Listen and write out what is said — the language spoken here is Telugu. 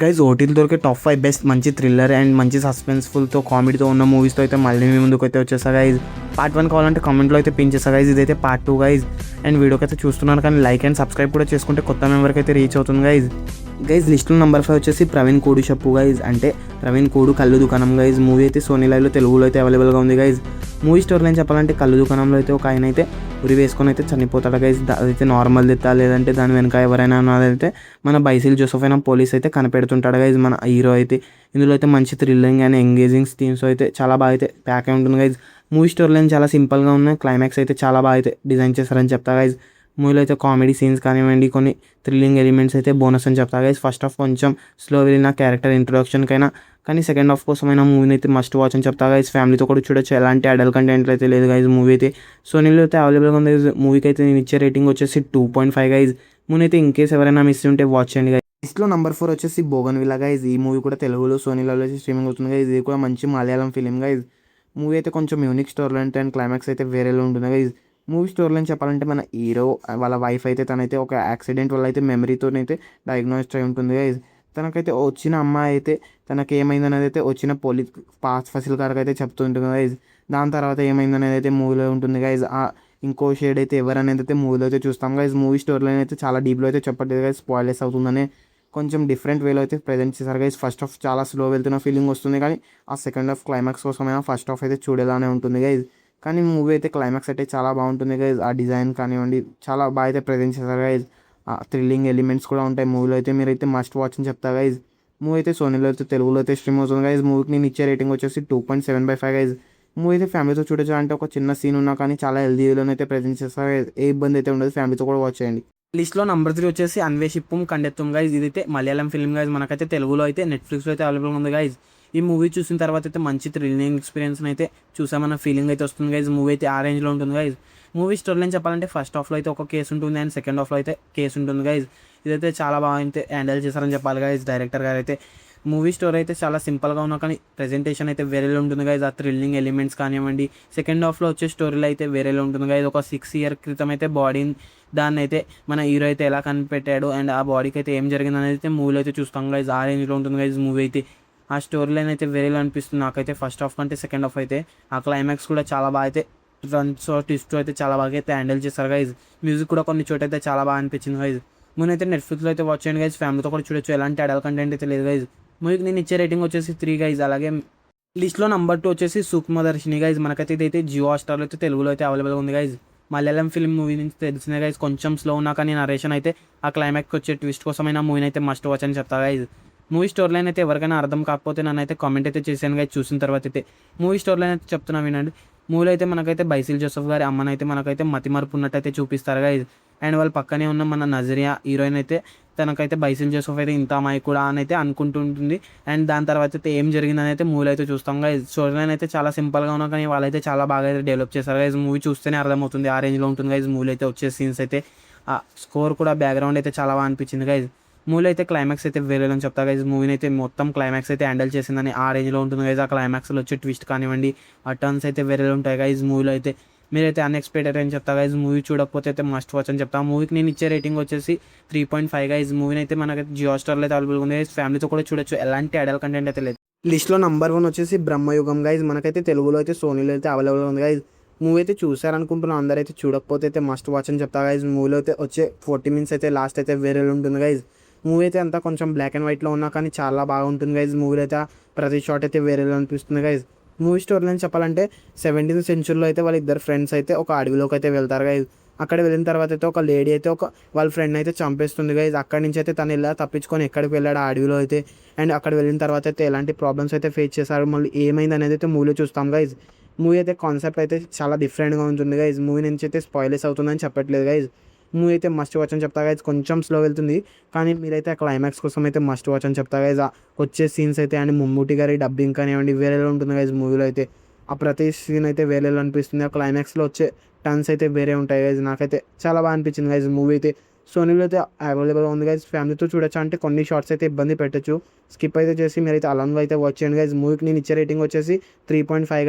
గైజ్ ఓటీలు దొరికే టాప్ 5 బెస్ట్ మంచి థ్రిల్లర్ అండ్ మంచి సస్పెన్స్ఫుల్తో కామెడీతో ఉన్న మూవీస్తో అయితే మళ్ళీ మీ ముందుకు అయితే వచ్చేసా గైజ్. పార్ట్ 1 కావాలంటే కామెంట్లో అయితే పిన్ చేసా గైజ్. ఇదైతే పార్ట్ 2 గైజ్. అండ్ వీడియోకి అయితే చూస్తున్నాను కానీ లైక్ అండ్ సబ్స్క్రైబ్ కూడా చేసుకుంటే కొత్త మెంబర్కి అయితే రీచ్ అవుతుంది గైజ్. లిస్ట్లో నెంబర్ 5 వచ్చేసి ప్రవీణ్ కోడి చెప్పు గైజ్. అంటే ప్రవీణ్ కోడు కళ్ళు దుకాణం గైజ్. మూవీ అయితే సోనీ లైవ్లో తెలుగులో అయితే అవైలబుల్గా ఉంది గైజ్. మూవీ స్టోరీ లైన్ చెప్పాలంటే కళ్ళు దుకాణంలో అయితే ఒక ఆయన అయితే ఉరి వేసుకొని అయితే చనిపోతాడు గైజ్. అదైతే నార్మల్ తెత్తా లేదంటే దాని వెనక ఎవరైనా ఉన్నదైతే మన బైసిల్ జోసెఫ్ అయినా పోలీస్ అయితే కనిపెడుతుంటాడు గైజ్. మన హీరో అయితే ఇందులో అయితే మంచి థ్రిల్లింగ్ అండ్ ఎంగేజింగ్ థీమ్స్ అయితే చాలా బాగా అయితే ప్యాక్ అయి ఉంటుంది గైజ్. మూవీ స్టోరీ లైన్ చాలా సింపుల్గా ఉన్నాయి. క్లైమాక్స్ అయితే చాలా బాగా అయితే డిజైన్ చేస్తారని చెప్తా గైజ్. మూవీలో అయితే కామెడీ సీన్స్ కానివ్వండి, కొన్ని థ్రిల్లింగ్ ఎలిమెంట్స్ అయితే బోనస్ అని చెప్తా గైజ్. ఫస్ట్ హాఫ్ కొంచెం స్లో వెళ్ళిన క్యారెక్టర్ ఇంట్రొడక్షన్కైనా, కానీ సెకండ్ హాఫ్ కోసమైనా మూవీని అయితే మస్ట్ వాచ్ అని చెప్తా గైజ్. ఫ్యామిలీతో కూడా చూడొచ్చు. ఎలాంటి అడల్ట్ కంటెంట్ అయితే లేదు గైజ్. మూవీ అయితే సోనీలో అయితే అవైలబుల్గా ఉంది. మూవీకి అయితే నేను ఇచ్చే రేటింగ్ వచ్చేసి 2.5 గైజ్. మూవీ అయితే ఇన్ కేస్ ఎవరైనా మిస్ ఉంటే వాచ్ చేయండి గైజ్. లిస్ట్లో నెంబర్ 4 వచ్చేసి బోగన్విల్లా గైజ్. ఈ మూవీ కూడా తెలుగులో సోనీలో స్ట్రీమింగ్ అవుతుంది గైజ్. ఇది కూడా మంచి మలయాళం ఫిలిం గైజ్. మూవీ అయితే కొంచెం unique story line and climax అయితే వేరేలో ఉంటుంది గైజ్. మూవీ స్టోరీ లైన్ చెప్పాలంటే మన హీరో వాళ్ళ వైఫ్ అయితే తనైతే ఒక యాక్సిడెంట్ వల్ల అయితే మెమరీతోనైతే డయాగ్నోస్ అయి ఉంటుంది గైజ్. తనకైతే వచ్చిన అమ్మాయి అయితే తనకి ఏమైందనేది అయితే వచ్చిన పోలీస్ పాస్ ఫసిల్ గారికి అయితే చెప్తుంటుంది గైజ్. దాని తర్వాత ఏమైందనేది అయితే మూవీలో ఉంటుంది గైజ్. ఇంకో షేడ్ అయితే ఎవరనేది అయితే మూవీలో అయితే చూస్తాం గైజ్. మూవీ స్టోరీ లైన్ అయితే చాలా డీప్లో అయితే చెప్పట్లేదు గైజ్. స్పాయిలర్స్ అవుతుందని కొంచెం డిఫరెంట్ వేలో అయితే ప్రజెంట్ చేశారు గైజ్. ఫస్ట్ హాఫ్ చాలా స్లో వెళ్తున్న ఫీలింగ్ వస్తుంది, కానీ ఆ సెకండ్ హాఫ్ క్లైమాక్స్ కోసమైనా ఫస్ట్ హాఫ్ అయితే చూడేలానే ఉంటుంది గైజ్. కానీ మూవీ అయితే క్లైమాక్స్ అయితే చాలా బాగుంటుంది గైజ్. ఆ డిజైన్ కానివ్వండి చాలా బాగా అయితే ప్రజెంట్ చేశారు గైజ్. థ్రిల్లింగ్ ఎలిమెంట్స్ కూడా ఉంటాయి మూవీలో అయితే. మీరైతే మస్ట్ వాచ్ అని చెప్తా గైజ్. మూవీ అయితే సోనీలో అయితే తెలుగులో అయితే స్ట్రీమ్ అవుతుంది గైజ్. మూవీకి నేను ఇచ్చే రేటింగ్ వచ్చేసి 2.7/5 గైజ్. మూవీ అయితే ఫ్యామిలీతో చూడొచ్చు. అంటే ఒక చిన్న సీన్ ఉన్నా కానీ చాలా హెల్దీలోనే అయితే ప్రజెంట్ చేస్తారు. ఏ ఇబ్బంది అయితే ఉండదు. ఫ్యామిలీతో కూడా వాచ్ చేయండి. లిస్ట్లో నెంబర్ 3 వచ్చేసి అన్వేషిప్పం కండెత్తం గైజ్. ఇదైతే మలయాళం ఫిల్మ్ గైజ్. మనకైతే తెలుగులో అయితే నెట్ఫ్లిక్స్లో అయితే అవైలబుల్ ఉంది గైజ్. ఈ మూవీ చూసిన తర్వాత అయితే మంచి థ్రిల్లింగ్ ఎక్స్పీరియన్స్ అయితే చూసామన్న ఫీలింగ్ అయితే వస్తుంది గైజ్. మూవీ అయితే ఆ రేంజ్లో ఉంటుంది గైజ్. మూవీ స్టోరీ అని చెప్పాలంటే ఫస్ట్ హాఫ్లో అయితే ఒక కేసు ఉంటుంది అండ్ సెకండ్ హాఫ్లో అయితే కేసు ఉంటుంది గైజ్. ఇదైతే చాలా బాగా అయితే హ్యాండిల్ చేశారని చెప్పాలి గైజ్ డైరెక్టర్ గారు అయితే. మూవీ స్టోరీ అయితే చాలా సింపుల్గా ఉన్నా కానీ ప్రెజెంటేషన్ అయితే వేరేలో ఉంటుంది గైజ్. ఆ థ్రిల్లింగ్ ఎలిమెంట్స్ కానివ్వండి, సెకండ్ హాఫ్లో వచ్చే స్టోరీలో అయితే వేరేలో ఉంటుంది గైజ్. ఒక 6 years క్రితం అయితే బాడీని దాన్ని అయితే మన హీరో అయితే ఎలా కనిపెట్టాడు అండ్ ఆ బాడీకి అయితే ఏం జరిగింది అనేది అయితే మూవీలో అయితే చూస్తాం గైజ్. ఆ రేంజ్లో ఉంటుంది గైజ్ మూవీ అయితే. ఆ స్టోరీ లైన్ అయితే వేరేలా అనిపిస్తుంది నాకైతే ఫస్ట్ హాఫ్ కంటే సెకండ్ హాఫ్ అయితే. ఆ క్లైమాక్స్ కూడా చాలా బాగా అయితే ట్విస్ట్ అయితే చాలా బాగా అయితే హ్యాండిల్ చేస్తారు గైజ్. మ్యూజిక్ కూడా కొన్ని చోట అయితే చాలా బాగా అనిపించింది గైజ్. మూవీ అయితే నెట్ఫ్లిక్స్లో అయితే వాచ్ చేయండి గైజ్. ఫ్యామిలీతో కూడా చూడొచ్చు. ఎలాంటి అడల్ట్ కంటెంట్ అయితే లేదు గైజ్. మూవీకి నేను ఇచ్చే రేటింగ్ వచ్చేసి 3 గైజ్. అలాగే లిస్ట్లో నెంబర్ 2 వచ్చేసి సూక్ష్మదర్శిని గైజ్. మనకైతే ఇదైతే జియో హాట్‌స్టార్లో అయితే తెలుగులో అయితే అవైలబుల్గా ఉంది గైజ్. మలయాళం ఫిల్మ్ మూవీ నుంచి తెలిసిన గైజ్. కొంచెం స్లో ఉన్నా కానీ నరేషన్ అయితే ఆ క్లైమాక్స్కి వచ్చే ట్విస్ట్ కోసమైనా మూవీని అయితే మస్ట్ వాచ్ అని చెప్తా గైజ్. మూవీ స్టోరీ లైన్ అయితే ఎవరికైనా అర్థం కాకపోతే నన్ను అయితే కామెంట్ అయితే చేశాను గైజ్ చూసిన తర్వాత అయితే. మూవీ స్టోరీ లైన్ అయితే చెప్తున్నా వినండి. మూవీలో అయితే మనకైతే బైసిల్ జోసెఫ్ గారి అమ్మనైతే మనకైతే మతిమరుపు ఉన్నట్టయితే చూపిస్తారు గైజ్. అండ్ వాళ్ళ పక్కనే ఉన్న మన నజరియా హీరోయిన్ అయితే తనకైతే బైసిల్ జోసెఫ్ అయితే ఇంత అమ్మాయి కూడా అని అయితే అనుకుంటుంటుంది. అండ్ దాని తర్వాత అయితే ఏం జరిగిందని అయితే మూవీలో అయితే చూస్తాం గైజ్. స్టోరీ లైన్ అయితే చాలా సింపుల్గా ఉన్నా కానీ వాళ్ళైతే చాలా బాగా అయితే డెవలప్ చేశారు గైజ్. మూవీ చూస్తేనే అర్థమవుతుంది ఆ రేంజ్లో ఉంటుంది గైజ్. మూవీలో అయితే వచ్చే సీన్స్ అయితే ఆ స్కోర్ కూడా బ్యాక్గ్రౌండ్ అయితే చాలా బాగా అనిపించింది గైజ్. మూవీలో అయితే క్లైమాక్స్ అయితే వేరేలని చెప్తా గైజ్. మూవీని అయితే మొత్తం క్లైమాక్స్ అయితే హ్యాండిల్ చేసిందని ఆ రేంజ్లో ఉంటుంది గైజ్. ఆ క్లైమాక్స్లో వచ్చే ట్విస్ట్ కానివ్వండి, ఆ టర్న్స్ అయితే వేరేలో ఉంటాయి గైజ్ మూవీలో అయితే. మీరైతే అన్ఎక్స్పెక్టెడ్ అని చెప్తా గైజ్. మూవీ చూడకపోతే అయితే మస్ట్ వాచ్ అని చెప్తా. మూవీకి నేను ఇచ్చే రేటింగ్ వచ్చేసి 3.5 గైజ్. మూవీని అయితే మనకైతే జియో హాట్‌స్టార్లో అయితే అవైలబుల్ ఉంది. ఫ్యామిలీతో కూడా చూడొచ్చు. ఎలాంటి అడల్ట్ కంటెంట్ అయితే లేదు. లిస్ట్లో నెంబర్ 1 వచ్చేసి బ్రహ్మయుగం గైజ్. మనకైతే తెలుగులో అయితే సోనీలో అయితే అవైలబుల్ ఉంది గైజ్. మూవీ అయితే చూసారనుకుంటున్నాం. అందరైతే చూడకపోతే అయితే మస్ట్ వాచ్ అని చెప్తా గైజ్. మూవీలో అయితే వచ్చే 40 minutes అయితే లాస్ట్ అయితే వేరేలో ఉంటుంది గైజ్. మూవీ అయితే అంతా కొంచెం బ్లాక్ అండ్ వైట్లో ఉన్నా కానీ చాలా బాగుంటుంది గైజ్. మూవీలో అయితే ప్రతి షాట్ అయితే వేరేలో అనిపిస్తుంది గైజ్. మూవీ స్టోరీ అని చెప్పాలంటే 17th century అయితే వాళ్ళ ఇద్దరు ఫ్రెండ్స్ అయితే ఒక అడవిలోకి అయితే వెళ్తారు గైజ్. అక్కడ వెళ్ళిన తర్వాత అయితే ఒక లేడీ అయితే ఒక వాళ్ళ ఫ్రెండ్ అయితే చంపేస్తుంది గైజ్. అక్కడి నుంచి అయితే తను ఇలా తప్పించుకొని ఎక్కడికి వెళ్ళాడు ఆ అడవిలో అయితే. అండ్ అక్కడ వెళ్ళిన తర్వాత అయితే ఎలాంటి ప్రాబ్లమ్స్ అయితే ఫేస్ చేశారు, మళ్ళీ ఏమైంది అనేది అయితే మూవీలో చూస్తాం గైజ్. మూవీ అయితే కాన్సెప్ట్ అయితే చాలా డిఫరెంట్గా ఉంటుంది గైజ్. మూవీ నుంచి అయితే స్పాయిలర్స్ అవుతుందని చెప్పట్లేదు గైజ్. మూవీ అయితే మస్ట్ వాచ్ అని చెప్తా గైజ్. కొంచెం స్లో వెళ్తుంది కానీ మీరైతే ఆ క్లైమాక్స్ కోసం అయితే మస్ట్ వాచ్ అని చెప్తా గైజ్. వచ్చే సీన్స్ అయితే అండ్ మమ్మూటి గారి డబ్బింగ్ కానివ్వండి వేరేలో ఉంటుంది గైజ్. మూవీలో అయితే ఆ ప్రతి సీన్ అయితే వేరేలో అనిపిస్తుంది. ఆ క్లైమాక్స్లో వచ్చే టర్న్స్ అయితే వేరే ఉంటాయి గైజ్. నాకైతే చాలా బాగా అనిపించింది గైజ్. మూవీ అయితే సోనీలో అయితే అవైలబుల్గా ఉంది గైజ్. ఫ్యామిలీతో చూడొచ్చు. అంటే కొన్ని షార్ట్స్ అయితే ఇబ్బంది పెట్టచ్చు, స్కిప్ అయితే చేసి మీరైతే అలంగా అయితే వాచ్ చేయండి గైజ్. మూవీకి నేను ఇచ్చే రేటింగ్ వచ్చేసి 3.5 గైజ్.